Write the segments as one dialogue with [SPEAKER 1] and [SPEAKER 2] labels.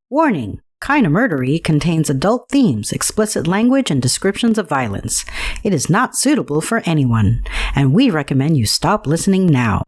[SPEAKER 1] Warning! Kinda Murdery contains adult themes, explicit language, and descriptions of violence. It is not suitable for anyone, and we recommend you stop listening now.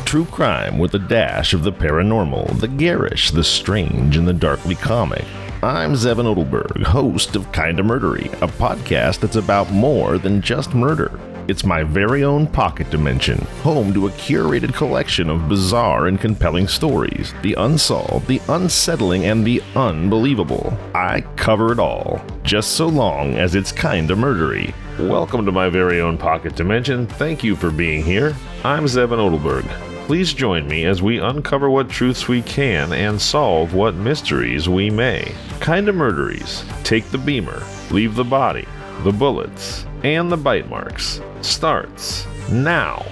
[SPEAKER 2] True crime with a dash of the paranormal, the garish, the strange, and the darkly comic. I'm Zevin Odelberg, host of Kinda Murdery, a podcast that's about more than just murder. It's my very own pocket dimension, home to a curated collection of bizarre and compelling stories, the unsolved, the unsettling, and the unbelievable. I cover it all, just so long as it's kinda murdery. Welcome to my very own pocket dimension. Thank you for being here. I'm Zevin Odelberg. Please join me as we uncover what truths we can and solve what mysteries we may. Kinda Murderies. Take the Beemer, leave the body, the bullets, and the bite marks. Starts now.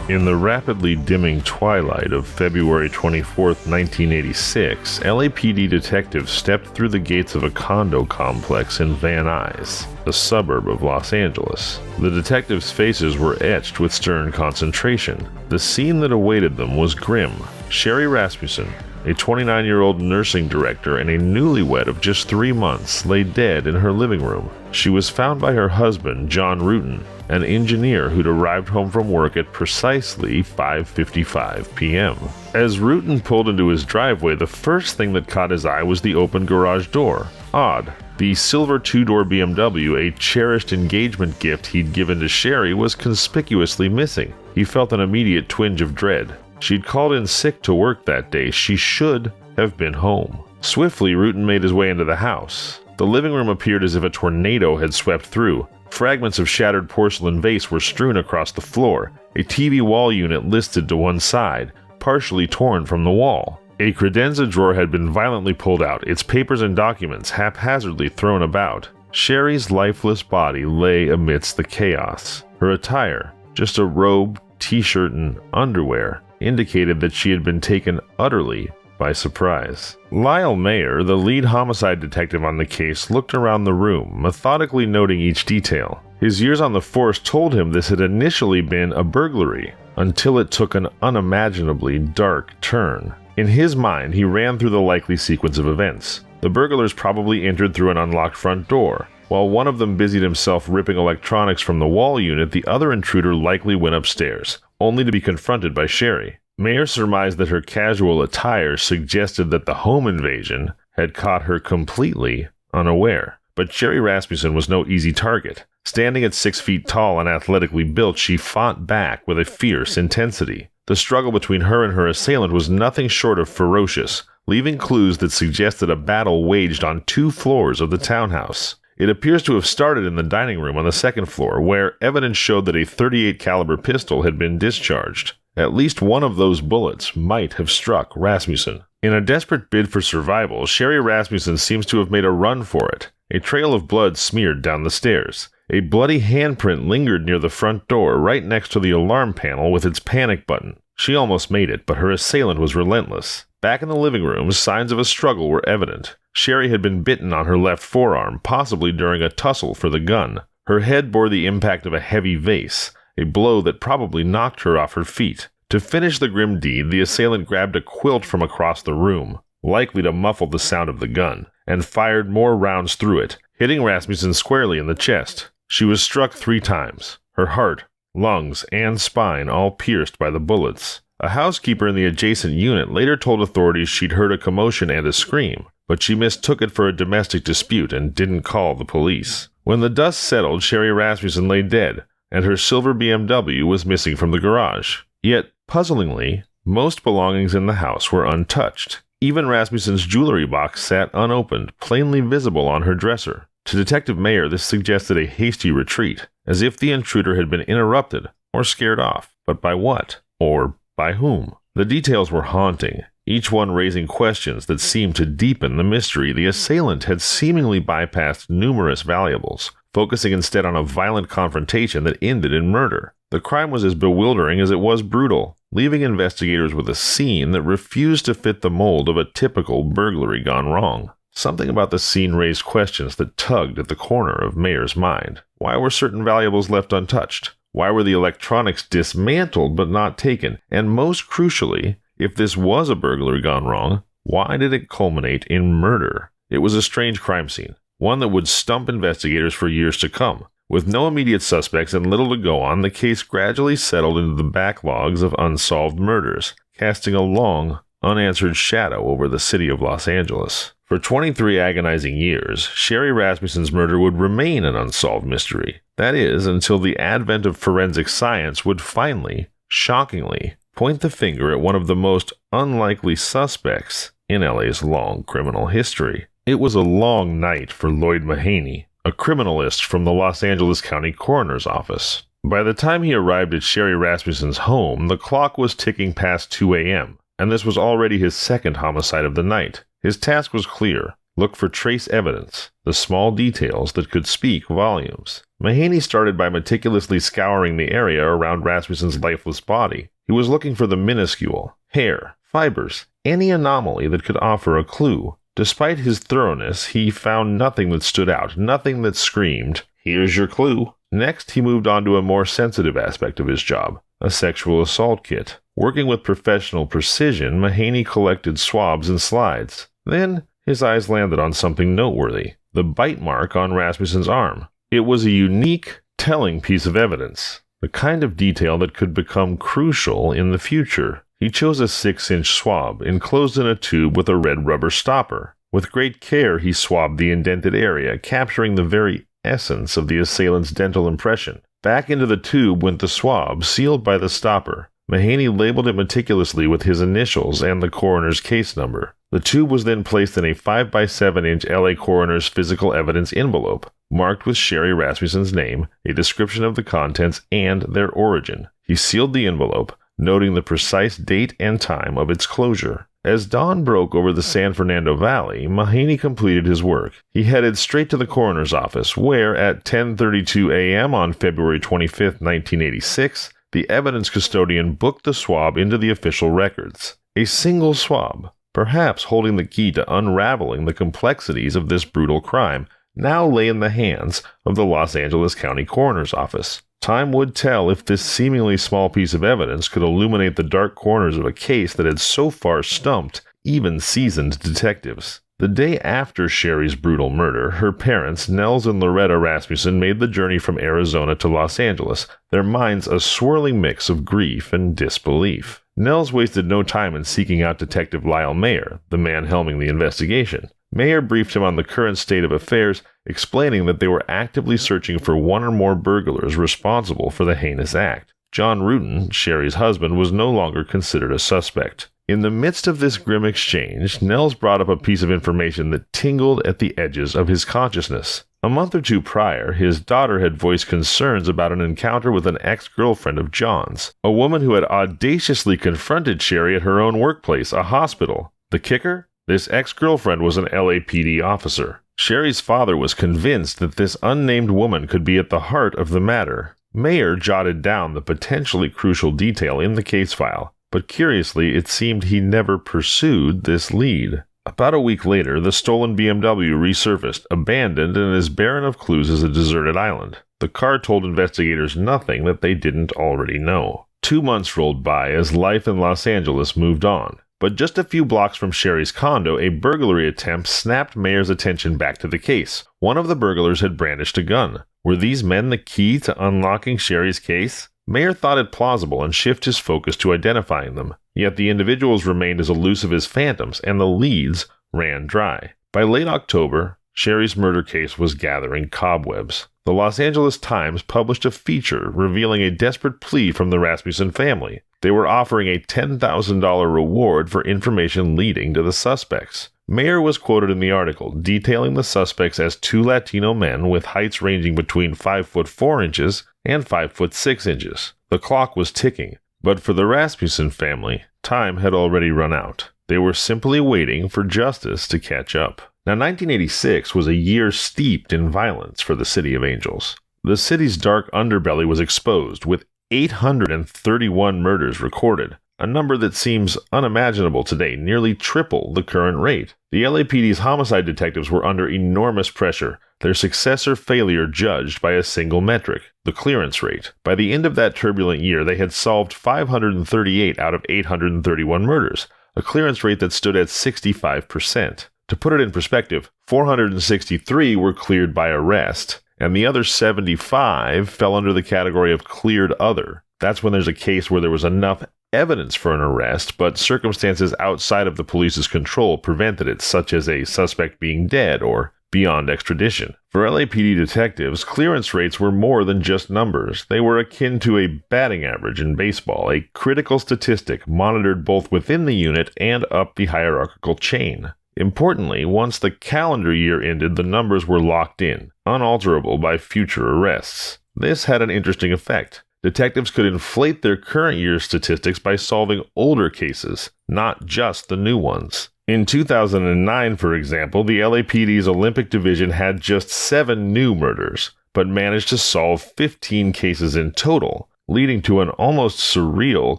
[SPEAKER 2] In the rapidly dimming twilight of February 24th, 1986, LAPD detectives stepped through the gates of a condo complex in Van Nuys, a suburb of Los Angeles. The detectives' faces were etched with stern concentration. The scene that awaited them was grim. Sherry Rasmussen, a 29-year-old nursing director and a newlywed of just 3 months, lay dead in her living room. She was found by her husband, John Rutan, an engineer who'd arrived home from work at precisely 5:55 p.m. As Rutan pulled into his driveway, the first thing that caught his eye was the open garage door. Odd. The silver two-door BMW, a cherished engagement gift he'd given to Sherry, was conspicuously missing. He felt an immediate twinge of dread. She'd called in sick to work that day. She should have been home. Swiftly, Rutan made his way into the house. The living room appeared as if a tornado had swept through. Fragments of shattered porcelain vase were strewn across the floor. A TV wall unit listed to one side, partially torn from the wall. A credenza drawer had been violently pulled out, its papers and documents haphazardly thrown about. Sherry's lifeless body lay amidst the chaos. Her attire, just a robe, t-shirt, and underwear, indicated that she had been taken utterly by surprise. Lyle Mayer, the lead homicide detective on the case, looked around the room, methodically noting each detail. His years on the force told him this had initially been a burglary, until it took an unimaginably dark turn. In his mind, he ran through the likely sequence of events. The burglars probably entered through an unlocked front door. While one of them busied himself ripping electronics from the wall unit, the other intruder likely went upstairs, only to be confronted by Sherry. Mayer surmised that her casual attire suggested that the home invasion had caught her completely unaware. But Sherry Rasmussen was no easy target. Standing at 6 feet tall and athletically built, she fought back with a fierce intensity. The struggle between her and her assailant was nothing short of ferocious, leaving clues that suggested a battle waged on 2 floors of the townhouse. It appears to have started in the dining room on the 2nd floor, where evidence showed that a .38 caliber pistol had been discharged. At least one of those bullets might have struck Rasmussen. In a desperate bid for survival, Sherry Rasmussen seems to have made a run for it. A trail of blood smeared down the stairs. A bloody handprint lingered near the front door, right next to the alarm panel with its panic button. She almost made it, but her assailant was relentless. Back in the living room, signs of a struggle were evident. Sherry had been bitten on her left forearm, possibly during a tussle for the gun. Her head bore the impact of a heavy vase, a blow that probably knocked her off her feet. To finish the grim deed, the assailant grabbed a quilt from across the room, likely to muffle the sound of the gun, and fired more rounds through it, hitting Rasmussen squarely in the chest. She was struck 3 times, her heart, lungs, and spine all pierced by the bullets. A housekeeper in the adjacent unit later told authorities she'd heard a commotion and a scream, but she mistook it for a domestic dispute and didn't call the police. When the dust settled, Sherry Rasmussen lay dead, and her silver BMW was missing from the garage. Yet, puzzlingly, most belongings in the house were untouched. Even Rasmussen's jewelry box sat unopened, plainly visible on her dresser. To Detective Mayer, this suggested a hasty retreat, as if the intruder had been interrupted or scared off. But by what? Or by whom? The details were haunting, each one raising questions that seemed to deepen the mystery. The assailant had seemingly bypassed numerous valuables, focusing instead on a violent confrontation that ended in murder. The crime was as bewildering as it was brutal, leaving investigators with a scene that refused to fit the mold of a typical burglary gone wrong. Something about the scene raised questions that tugged at the corner of Mayer's mind. Why were certain valuables left untouched? Why were the electronics dismantled but not taken? And most crucially, if this was a burglary gone wrong, why did it culminate in murder? It was a strange crime scene, one that would stump investigators for years to come. With no immediate suspects and little to go on, the case gradually settled into the backlogs of unsolved murders, casting a long, unanswered shadow over the city of Los Angeles. For 23 agonizing years, Sherry Rasmussen's murder would remain an unsolved mystery. That is, until the advent of forensic science would finally, shockingly, point the finger at one of the most unlikely suspects in LA's long criminal history. It was a long night for Lloyd Mahaney, a criminalist from the Los Angeles County Coroner's Office. By the time he arrived at Sherry Rasmussen's home, the clock was ticking past 2 a.m., and this was already his second homicide of the night. His task was clear: look for trace evidence, the small details that could speak volumes. Mahaney started by meticulously scouring the area around Rasmussen's lifeless body. He was looking for the minuscule, hair, fibers, any anomaly that could offer a clue. Despite his thoroughness, he found nothing that stood out, nothing that screamed, "Here's your clue." Next, he moved on to a more sensitive aspect of his job, a sexual assault kit. Working with professional precision, Mahaney collected swabs and slides. Then, his eyes landed on something noteworthy: the bite mark on Rasmussen's arm. It was a unique, telling piece of evidence, the kind of detail that could become crucial in the future. He chose a 6-inch swab, enclosed in a tube with a red rubber stopper. With great care, he swabbed the indented area, capturing the very essence of the assailant's dental impression. Back into the tube went the swab, sealed by the stopper. Mahaney labeled it meticulously with his initials and the coroner's case number. The tube was then placed in a 5x7-inch LA coroner's physical evidence envelope, marked with Sherry Rasmussen's name, a description of the contents, and their origin. He sealed the envelope, noting the precise date and time of its closure. As dawn broke over the San Fernando Valley, Mahaney completed his work. He headed straight to the coroner's office, where at 10:32 a.m. on February 25, 1986, the evidence custodian booked the swab into the official records. A single swab, perhaps holding the key to unraveling the complexities of this brutal crime, now lay in the hands of the Los Angeles County Coroner's Office. Time would tell if this seemingly small piece of evidence could illuminate the dark corners of a case that had so far stumped even seasoned detectives. The day after Sherry's brutal murder, her parents, Nels and Loretta Rasmussen, made the journey from Arizona to Los Angeles, their minds a swirling mix of grief and disbelief. Nels wasted no time in seeking out Detective Lyle Mayer, the man helming the investigation. Mayer briefed him on the current state of affairs, explaining that they were actively searching for one or more burglars responsible for the heinous act. John Rutan, Sherry's husband, was no longer considered a suspect. In the midst of this grim exchange, Nels brought up a piece of information that tingled at the edges of his consciousness. A month or two prior, his daughter had voiced concerns about an encounter with an ex-girlfriend of John's, a woman who had audaciously confronted Sherry at her own workplace, a hospital. The kicker? This ex-girlfriend was an LAPD officer. Sherry's father was convinced that this unnamed woman could be at the heart of the matter. Mayer jotted down the potentially crucial detail in the case file, but curiously, it seemed he never pursued this lead. About a week later, the stolen BMW resurfaced, abandoned and as barren of clues as a deserted island. The car told investigators nothing that they didn't already know. 2 months rolled by as life in Los Angeles moved on. But just a few blocks from Sherry's condo, a burglary attempt snapped Mayer's attention back to the case. One of the burglars had brandished a gun. Were these men the key to unlocking Sherry's case? Mayer thought it plausible and shifted his focus to identifying them. Yet the individuals remained as elusive as phantoms, and the leads ran dry. By late October, Sherry's murder case was gathering cobwebs. The Los Angeles Times published a feature revealing a desperate plea from the Rasmussen family. They were offering a $10,000 reward for information leading to the suspects. Mayer was quoted in the article, detailing the suspects as 2 Latino men with heights ranging between 5'4" and 5'6". The clock was ticking, but for the Rasmussen family, time had already run out. They were simply waiting for justice to catch up. Now, 1986 was a year steeped in violence for the City of Angels. The city's dark underbelly was exposed, with 831 murders recorded, a number that seems unimaginable today, nearly triple the current rate. The LAPD's homicide detectives were under enormous pressure, their success or failure judged by a single metric, the clearance rate. By the end of that turbulent year, they had solved 538 out of 831 murders, a clearance rate that stood at 65%. To put it in perspective, 463 were cleared by arrest, and the other 75 fell under the category of cleared other. That's when there's a case where there was enough evidence for an arrest, but circumstances outside of the police's control prevented it, such as a suspect being dead or beyond extradition. For LAPD detectives, clearance rates were more than just numbers. They were akin to a batting average in baseball, a critical statistic monitored both within the unit and up the hierarchical chain. Importantly, once the calendar year ended, the numbers were locked in, unalterable by future arrests. This had an interesting effect. Detectives could inflate their current year's statistics by solving older cases, not just the new ones. In 2009, for example, the LAPD's Olympic Division had just 7 new murders, but managed to solve 15 cases in total, leading to an almost surreal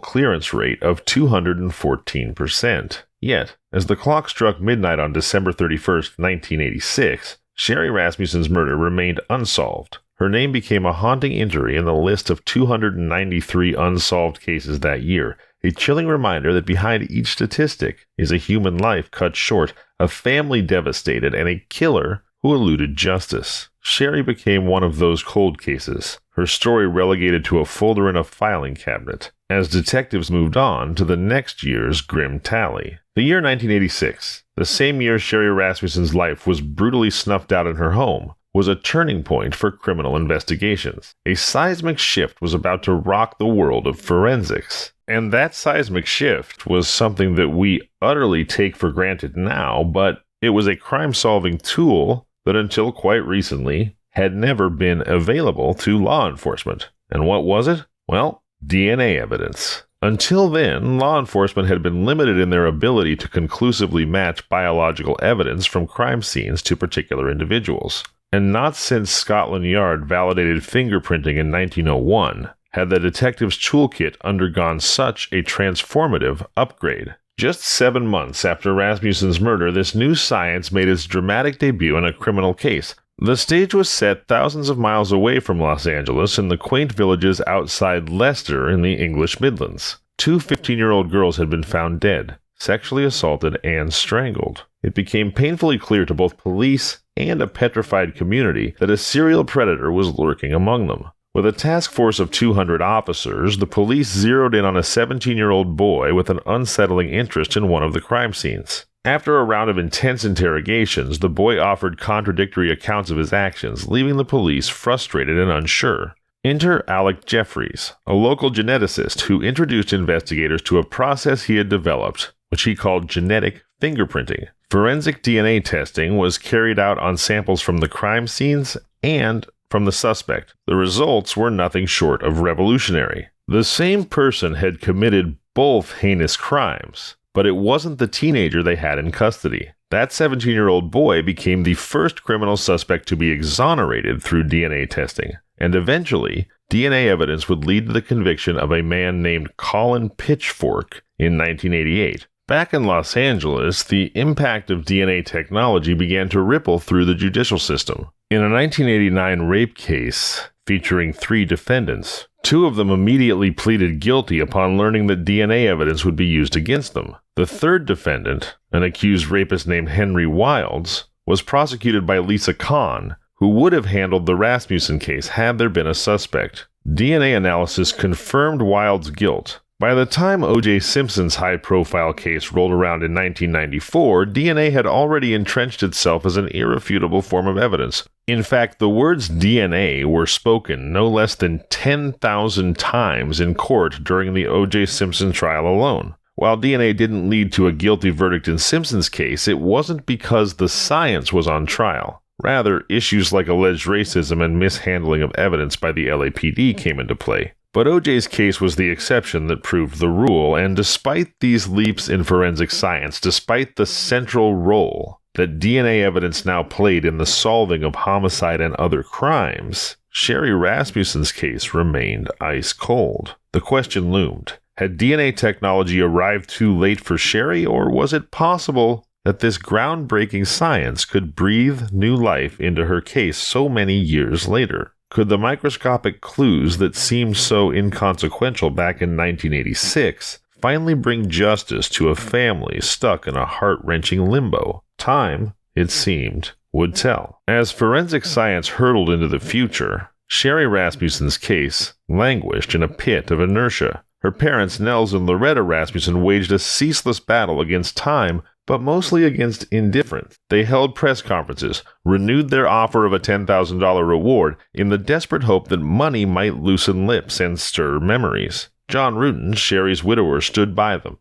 [SPEAKER 2] clearance rate of 214%. Yet, as the clock struck midnight on December 31st, 1986, Sherry Rasmussen's murder remained unsolved. Her name became a haunting entry in the list of 293 unsolved cases that year, a chilling reminder that behind each statistic is a human life cut short, a family devastated, and a killer who eluded justice. Sherry became one of those cold cases, her story relegated to a folder in a filing cabinet, as detectives moved on to the next year's grim tally. The year 1986, the same year Sherry Rasmussen's life was brutally snuffed out in her home, was a turning point for criminal investigations. A seismic shift was about to rock the world of forensics. And that seismic shift was something that we utterly take for granted now, but it was a crime-solving tool that until quite recently had never been available to law enforcement. And what was it? Well, DNA evidence. Until then, law enforcement had been limited in their ability to conclusively match biological evidence from crime scenes to particular individuals. And not since Scotland Yard validated fingerprinting in 1901 had the detective's toolkit undergone such a transformative upgrade. Just 7 months after Rasmussen's murder, this new science made its dramatic debut in a criminal case. The stage was set thousands of miles away from Los Angeles in the quaint villages outside Leicester in the English Midlands. 2 15-year-old girls had been found dead, sexually assaulted, and strangled. It became painfully clear to both police and a petrified community that a serial predator was lurking among them. With a task force of 200 officers, the police zeroed in on a 17-year-old boy with an unsettling interest in one of the crime scenes. After a round of intense interrogations, the boy offered contradictory accounts of his actions, leaving the police frustrated and unsure. Enter Alec Jeffries, a local geneticist who introduced investigators to a process he had developed, which he called genetic fingerprinting. Forensic DNA testing was carried out on samples from the crime scenes and from the suspect. The results were nothing short of revolutionary. The same person had committed both heinous crimes, but it wasn't the teenager they had in custody. That 17-year-old boy became the first criminal suspect to be exonerated through DNA testing, and eventually, DNA evidence would lead to the conviction of a man named Colin Pitchfork in 1988. Back in Los Angeles, the impact of DNA technology began to ripple through the judicial system. In a 1989 rape case featuring 3 defendants, 2 of them immediately pleaded guilty upon learning that DNA evidence would be used against them. The 3rd defendant, an accused rapist named Henry Wilds, was prosecuted by Lisa Kahn, who would have handled the Rasmussen case had there been a suspect. DNA analysis confirmed Wilds' guilt. By the time O.J. Simpson's high-profile case rolled around in 1994, DNA had already entrenched itself as an irrefutable form of evidence. In fact, the words DNA were spoken no less than 10,000 times in court during the O.J. Simpson trial alone. While DNA didn't lead to a guilty verdict in Simpson's case, it wasn't because the science was on trial. Rather, issues like alleged racism and mishandling of evidence by the LAPD came into play. But O.J.'s case was the exception that proved the rule, and despite these leaps in forensic science, despite the central role that DNA evidence now played in the solving of homicide and other crimes, Sherry Rasmussen's case remained ice cold. The question loomed. Had DNA technology arrived too late for Sherry, or was it possible that this groundbreaking science could breathe new life into her case so many years later? Could the microscopic clues that seemed so inconsequential back in 1986 finally bring justice to a family stuck in a heart-wrenching limbo? Time, it seemed, would tell. As forensic science hurtled into the future, Sherry Rasmussen's case languished in a pit of inertia. Her parents, Nels and Loretta Rasmussen, waged a ceaseless battle against time, but mostly against indifference. They held press conferences, renewed their offer of a $10,000 reward in the desperate hope that money might loosen lips and stir memories. John Rutan, Sherry's widower, stood by them,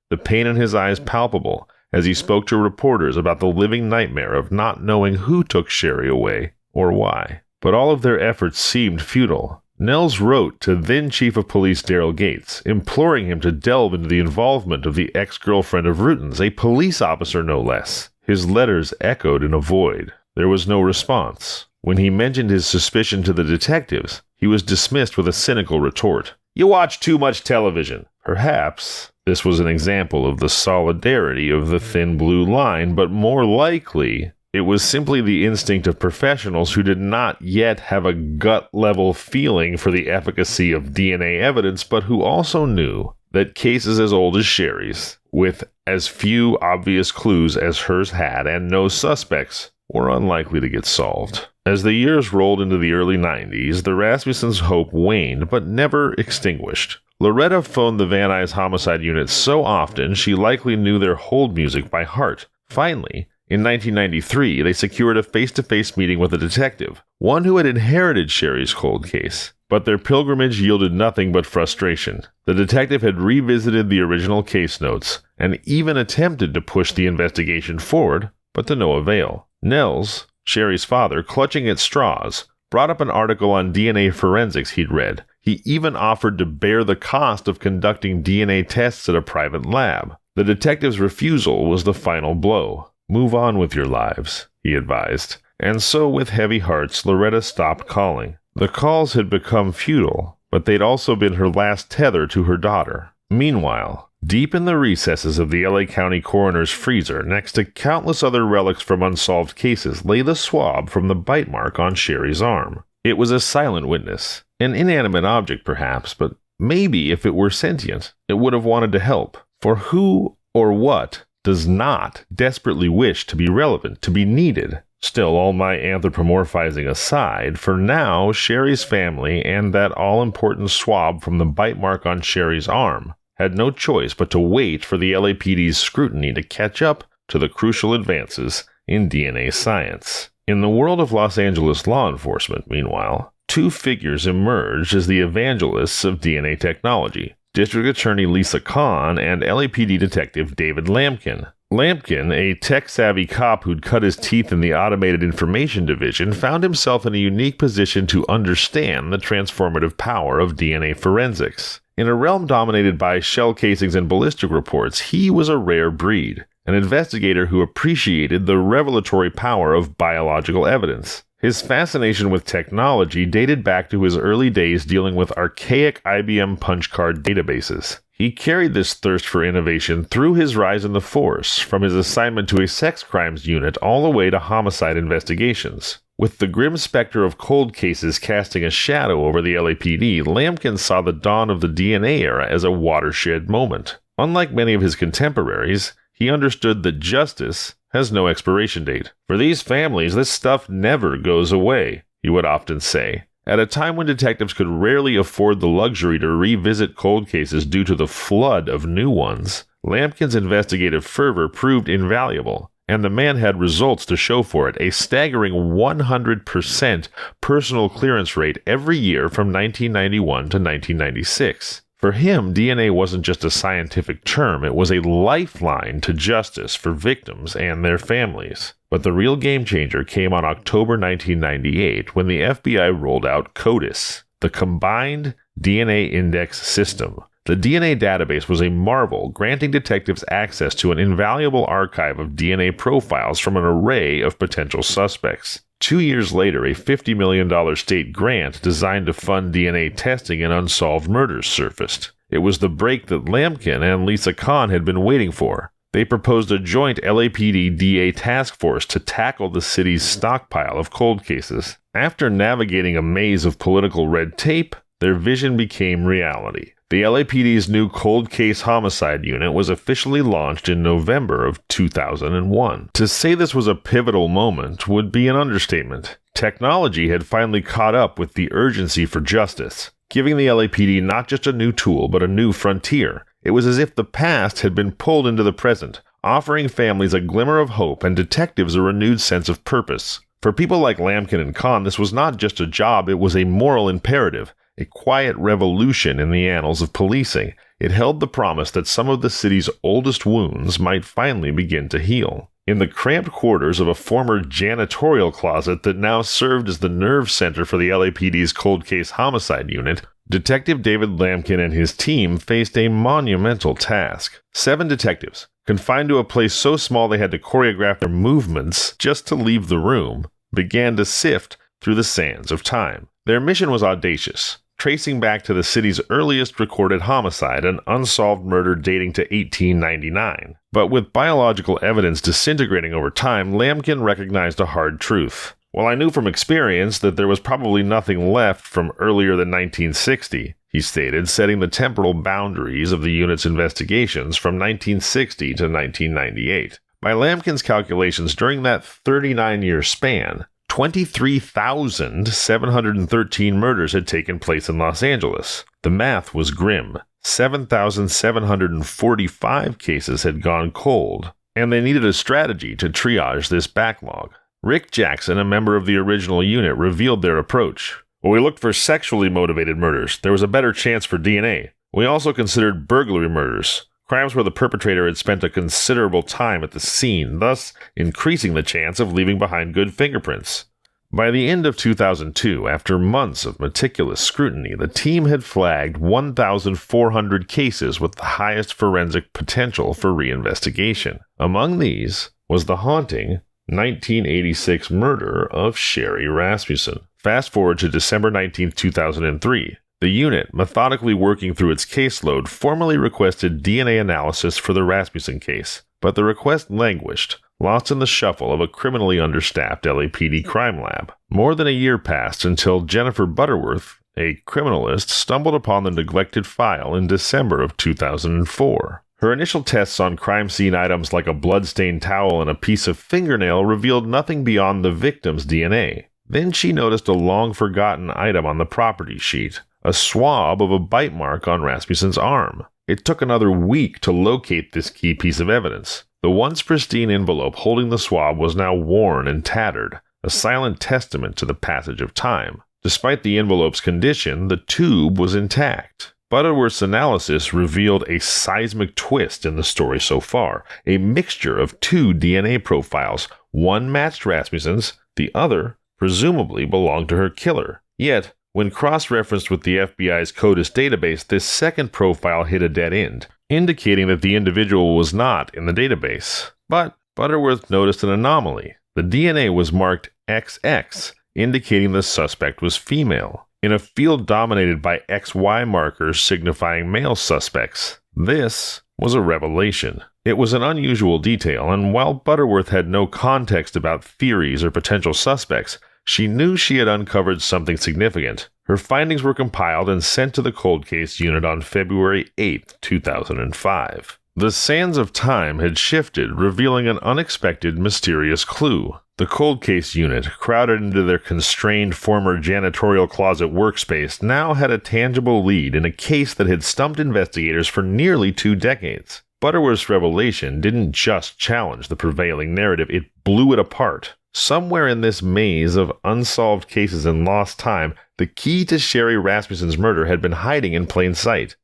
[SPEAKER 2] the pain in his eyes palpable as he spoke to reporters about the living nightmare of not knowing who took Sherry away or why. But all of their efforts seemed futile. Nels wrote to then Chief of Police Daryl Gates, imploring him to delve into the involvement of the ex-girlfriend of Rutan's, a police officer no less. His letters echoed in a void. There was no response. When he mentioned his suspicion to the detectives, he was dismissed with a cynical retort. "You watch too much television." Perhaps this was an example of the solidarity of the thin blue line, but more likely it was simply the instinct of professionals who did not yet have a gut-level feeling for the efficacy of DNA evidence, but who also knew that cases as old as Sherry's, with as few obvious clues as hers had and no suspects, were unlikely to get solved. As the years rolled into the early 90s, the Rasmussens' hope waned but never extinguished. Loretta phoned the Van Nuys homicide unit so often she likely knew their hold music by heart. Finally, in 1993, they secured a face-to-face meeting with a detective, one who had inherited Sherry's cold case. But their pilgrimage yielded nothing but frustration. The detective had revisited the original case notes and even attempted to push the investigation forward, but to no avail. Nels, Sherry's father, clutching at straws, brought up an article on DNA forensics he'd read. He even offered to bear the cost of conducting DNA tests at a private lab. The detective's refusal was the final blow. "Move on with your lives," he advised. And so, with heavy hearts, Loretta stopped calling. The calls had become futile, but they'd also been her last tether to her daughter. Meanwhile, deep in the recesses of the LA County coroner's freezer, next to countless other relics from unsolved cases, lay the swab from the bite mark on Sherry's arm. It was a silent witness, an inanimate object perhaps, but maybe if it were sentient, it would have wanted to help. For who or what does not desperately wish to be relevant, to be needed? Still, all my anthropomorphizing aside, for now, Sherry's family and that all-important swab from the bite mark on Sherry's arm had no choice but to wait for the LAPD's scrutiny to catch up to the crucial advances in DNA science. In the world of Los Angeles law enforcement, meanwhile, two figures emerged as the evangelists of DNA technology: District Attorney Lisa Kahn and LAPD Detective David Lampkin. Lampkin, a tech-savvy cop who'd cut his teeth in the Automated Information Division, found himself in a unique position to understand the transformative power of DNA forensics. In a realm dominated by shell casings and ballistic reports, he was a rare breed, an investigator who appreciated the revelatory power of biological evidence. His fascination with technology dated back to his early days dealing with archaic IBM punch card databases. He carried this thirst for innovation through his rise in the force, from his assignment to a sex crimes unit all the way to homicide investigations. With the grim specter of cold cases casting a shadow over the LAPD, Lampkin saw the dawn of the DNA era as a watershed moment. Unlike many of his contemporaries, he understood that justice has no expiration date. For these families, this stuff never goes away, he would often say. At a time when detectives could rarely afford the luxury to revisit cold cases due to the flood of new ones, Lampkin's investigative fervor proved invaluable, and the man had results to show for it, a staggering 100% personal clearance rate every year from 1991 to 1996. For him, DNA wasn't just a scientific term, it was a lifeline to justice for victims and their families. But the real game changer came on October 1998 when the FBI rolled out CODIS, the Combined DNA Index System. The DNA database was a marvel, granting detectives access to an invaluable archive of DNA profiles from an array of potential suspects. 2 years later, a $50 million state grant designed to fund DNA testing in unsolved murders surfaced. It was the break that Lampkin and Lisa Kahn had been waiting for. They proposed a joint LAPD DA task force to tackle the city's stockpile of cold cases. After navigating a maze of political red tape, their vision became reality. The LAPD's new cold case homicide unit was officially launched in November of 2001. To say this was a pivotal moment would be an understatement. Technology had finally caught up with the urgency for justice, giving the LAPD not just a new tool, but a new frontier. It was as if the past had been pulled into the present, offering families a glimmer of hope and detectives a renewed sense of purpose. For people like Lampkin and Kahn, this was not just a job, it was a moral imperative, a quiet revolution in the annals of policing. It held the promise that some of the city's oldest wounds might finally begin to heal. In the cramped quarters of a former janitorial closet that now served as the nerve center for the LAPD's cold case homicide unit, Detective David Lampkin and his team faced a monumental task. 7 detectives, confined to a place so small they had to choreograph their movements just to leave the room, began to sift through the sands of time. Their mission was audacious, tracing back to the city's earliest recorded homicide, an unsolved murder dating to 1899. But with biological evidence disintegrating over time, Lampkin recognized a hard truth. Well, I knew from experience that there was probably nothing left from earlier than 1960, he stated, setting the temporal boundaries of the unit's investigations from 1960 to 1998. By Lampkin's calculations, during that 39-year span, 23,713 murders had taken place in Los Angeles. The math was grim. 7,745 cases had gone cold, and they needed a strategy to triage this backlog. Rick Jackson, a member of the original unit, revealed their approach. Well, we looked for sexually motivated murders. There was a better chance for DNA. We also considered burglary murders, crimes where the perpetrator had spent a considerable time at the scene, thus increasing the chance of leaving behind good fingerprints. By the end of 2002, after months of meticulous scrutiny, the team had flagged 1,400 cases with the highest forensic potential for reinvestigation. Among these was the haunting 1986 murder of Sherry Rasmussen. Fast forward to December 19, 2003. The unit, methodically working through its caseload, formally requested DNA analysis for the Rasmussen case, but the request languished, lost in the shuffle of a criminally understaffed LAPD crime lab. More than a year passed until Jennifer Butterworth, a criminalist, stumbled upon the neglected file in December of 2004. Her initial tests on crime scene items like a blood-stained towel and a piece of fingernail revealed nothing beyond the victim's DNA. Then she noticed a long-forgotten item on the property sheet, a swab of a bite mark on Rasmussen's arm. It took another week to locate this key piece of evidence. The once pristine envelope holding the swab was now worn and tattered, a silent testament to the passage of time. Despite the envelope's condition, the tube was intact. Butterworth's analysis revealed a seismic twist in the story so far, a mixture of 2 DNA profiles. One matched Rasmussen's, the other presumably belonged to her killer. Yet, when cross-referenced with the FBI's CODIS database, this second profile hit a dead end, indicating that the individual was not in the database. But Butterworth noticed an anomaly. The DNA was marked XX, indicating the suspect was female, in a field dominated by XY markers signifying male suspects. This was a revelation. It was an unusual detail, and while Butterworth had no context about theories or potential suspects, she knew she had uncovered something significant. Her findings were compiled and sent to the cold case unit on February 8, 2005. The sands of time had shifted, revealing an unexpected, mysterious clue. The cold case unit, crowded into their constrained former janitorial closet workspace, now had a tangible lead in a case that had stumped investigators for nearly 2 decades. Butterworth's revelation didn't just challenge the prevailing narrative, it blew it apart. Somewhere in this maze of unsolved cases and lost time, the key to Sherry Rasmussen's murder had been hiding in plain sight.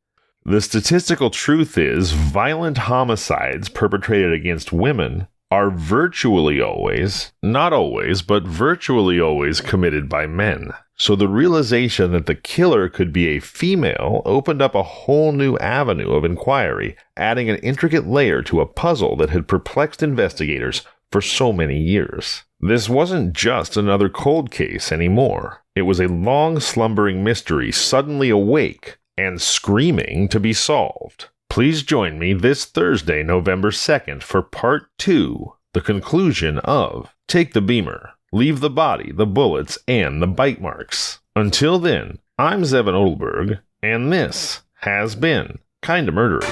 [SPEAKER 2] The statistical truth is, violent homicides perpetrated against women are virtually always, not always, but virtually always committed by men. So the realization that the killer could be a female opened up a whole new avenue of inquiry, adding an intricate layer to a puzzle that had perplexed investigators for so many years. This wasn't just another cold case anymore. It was a long slumbering mystery suddenly awake and screaming to be solved. Please join me this Thursday, November 2nd, for Part 2, the conclusion of Take the Beemer, Leave the Body, the Bullets, and the Bite Marks. Until then, I'm Zevin Olberg, and this has been Kinda Murdery.